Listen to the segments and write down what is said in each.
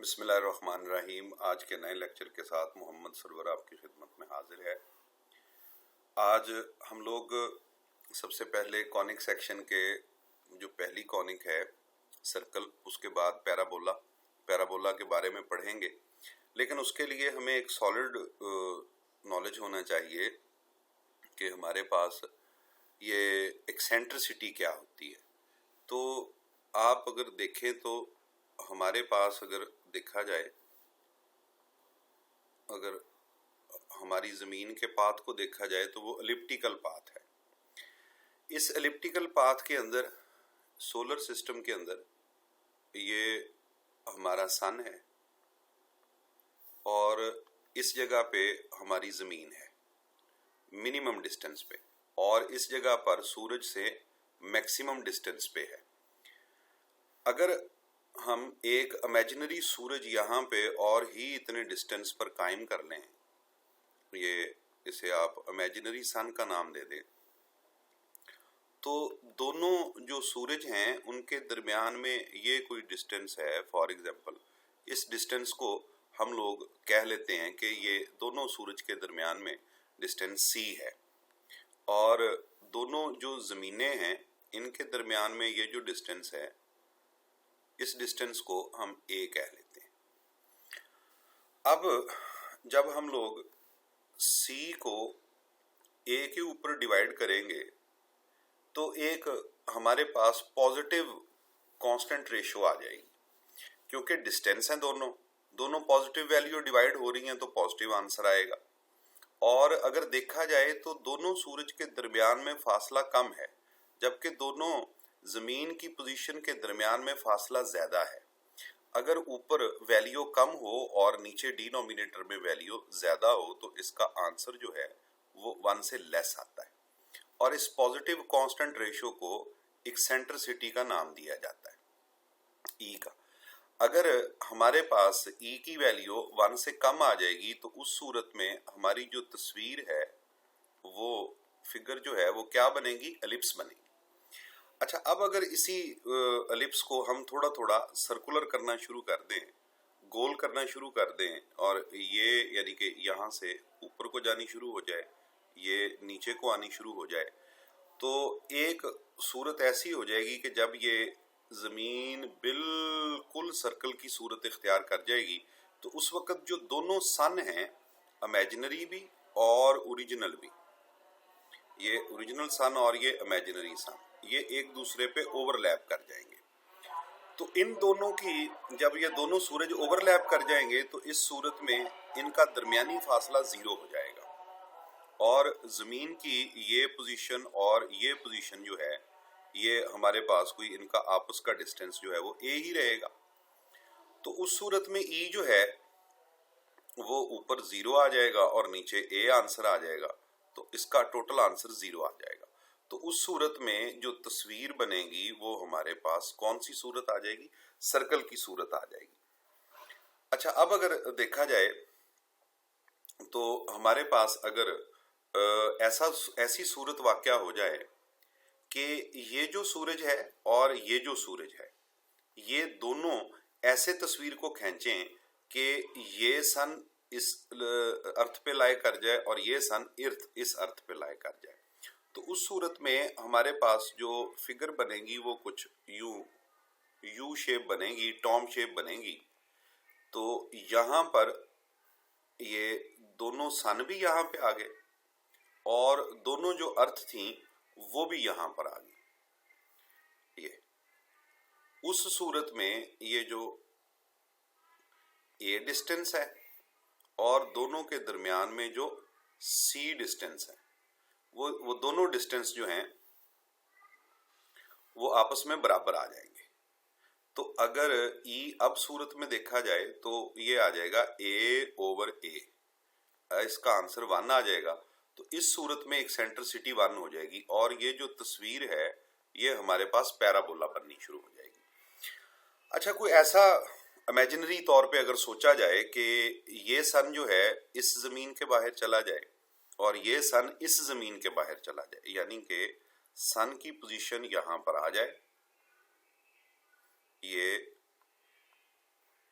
بسم اللہ الرحمن الرحیم۔ آج کے نئے لیکچر کے ساتھ محمد سرور آپ کی خدمت میں حاضر ہے۔ آج ہم لوگ سب سے پہلے کونک سیکشن کے جو پہلی کونک ہے سرکل، اس کے بعد پیرابولا کے بارے میں پڑھیں گے، لیکن اس کے لیے ہمیں ایک سالڈ نالج ہونا چاہیے کہ ہمارے پاس یہ ایکسینٹرسٹی کیا ہوتی ہے۔ تو آپ اگر دیکھیں تو ہمارے پاس اگر دیکھا جائے، اگر ہماری زمین کے پاتھ کو دیکھا جائے تو وہ ایلپٹیکل پاتھ ہے۔ اس ایلپٹیکل پاتھ کے اندر سولر سسٹم کے اندر یہ ہمارا سن ہے اور اس جگہ پہ ہماری زمین ہے منیمم ڈسٹنس پہ، اور اس جگہ پر سورج سے میکسیمم ڈسٹنس پہ ہے۔ اگر ہم ایک امیجنری سورج یہاں پہ اور ہی اتنے ڈسٹنس پر قائم کر لیں، اسے آپ امیجنری سن کا نام دے دیں، تو دونوں جو سورج ہیں ان کے درمیان میں یہ کوئی ڈسٹنس ہے۔ فار ایگزامپل اس ڈسٹنس کو ہم لوگ کہہ لیتے ہیں کہ یہ دونوں سورج کے درمیان میں ڈسٹنس سی ہے، اور دونوں جو زمینیں ہیں ان کے درمیان میں یہ جو ڈسٹنس ہے، اس ڈسٹنس کو ہم اے کہہ لیتے ہیں۔ اب جب ہم لوگ سی کو اے کے اوپر ڈیوائیڈ کریں گے تو ایک ہمارے پاس پازیٹیو کانسٹنٹ ریشو آ جائے گی، کیونکہ ڈسٹینس ہیں دونوں پازیٹیو ویلیو ڈیوائیڈ ہو رہی ہیں تو پازیٹیو آنسر آئے گا۔ اور اگر دیکھا جائے تو دونوں سورج کے درمیان میں فاصلہ کم ہے، جبکہ دونوں زمین کی پوزیشن کے درمیان میں فاصلہ زیادہ ہے۔ اگر اوپر ویلیو کم ہو اور نیچے ڈینومینیٹر میں ویلیو زیادہ ہو تو اس کا آنسر جو ہے وہ 1 سے لیس آتا ہے، اور اس پازیٹیو کانسٹنٹ ریشو کو ایکسینٹرسٹی کا نام دیا جاتا ہے، ای کا۔ اگر ہمارے پاس ای کی ویلیو 1 سے کم آ جائے گی تو اس صورت میں ہماری جو تصویر ہے وہ فگر جو ہے وہ کیا بنے گی؟ ایلپس بنے گی۔ اچھا، اب اگر اسی ایلپس کو ہم تھوڑا تھوڑا سرکولر کرنا شروع کر دیں، گول کرنا شروع کر دیں، اور یہ یعنی کہ یہاں سے اوپر کو جانی شروع ہو جائے، یہ نیچے کو آنی شروع ہو جائے، تو ایک صورت ایسی ہو جائے گی کہ جب یہ زمین بالکل سرکل کی صورت اختیار کر جائے گی تو اس وقت جو دونوں سن ہیں، امیجنری بھی اور اوریجنل بھی، یہ اوریجنل سن اور یہ امیجنری سن، یہ ایک دوسرے پہ اوور لیپ کر جائیں گے۔ تو ان دونوں کی جب یہ دونوں سورج اوور لیپ کر جائیں گے تو اس صورت میں ان کا درمیانی فاصلہ 0 ہو جائے گا، اور زمین کی یہ پوزیشن اور یہ پوزیشن جو ہے، یہ ہمارے پاس کوئی ان کا آپس کا ڈسٹنس جو ہے وہ اے ہی رہے گا۔ تو اس صورت میں ای جو ہے وہ اوپر 0 آ جائے گا اور نیچے اے آنسر آ جائے گا، تو اس کا ٹوٹل آنسر 0 آ جائے گا۔ تو اس صورت میں جو تصویر بنے گی وہ ہمارے پاس کون سی صورت آ جائے گی؟ سرکل کی صورت آ جائے گی۔ اچھا، اب اگر دیکھا جائے تو ہمارے پاس اگر ایسی صورت واقع ہو جائے کہ یہ جو سورج ہے اور یہ جو سورج ہے، یہ دونوں ایسے تصویر کو کھینچیں کہ یہ سن اس ارتھ پہ لائے کر جائے اور یہ سن اس ارتھ پہ لائے کر جائے، تو اس صورت میں ہمارے پاس جو فگر بنے گی وہ کچھ یو شیپ بنے گی، ٹام شیپ بنے گی۔ تو یہاں پر یہ دونوں سن بھی یہاں پہ آ گئے اور دونوں جو ارتھ تھیں وہ بھی یہاں پر آ گئی۔ یہ اس صورت میں یہ جو اے ڈسٹنس ہے اور دونوں کے درمیان میں جو سی ڈسٹنس ہے، وہ دونوں ڈسٹنس جو ہیں وہ آپس میں برابر آ جائیں گے۔ تو اگر ای اب صورت میں دیکھا جائے تو یہ آ جائے گا اے اوور اے، اس کا آنسر 1 آ جائے گا۔ تو اس صورت میں ایکسینٹرسٹی 1 ہو جائے گی، اور یہ جو تصویر ہے یہ ہمارے پاس پیرابولا بننی شروع ہو جائے گی۔ اچھا، کوئی ایسا امیجنری طور پہ اگر سوچا جائے کہ یہ سن جو ہے اس زمین کے باہر چلا جائے اور یہ سن اس زمین کے باہر چلا جائے، یعنی کہ سن کی پوزیشن یہاں پر آ جائے، یہ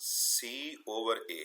c/a।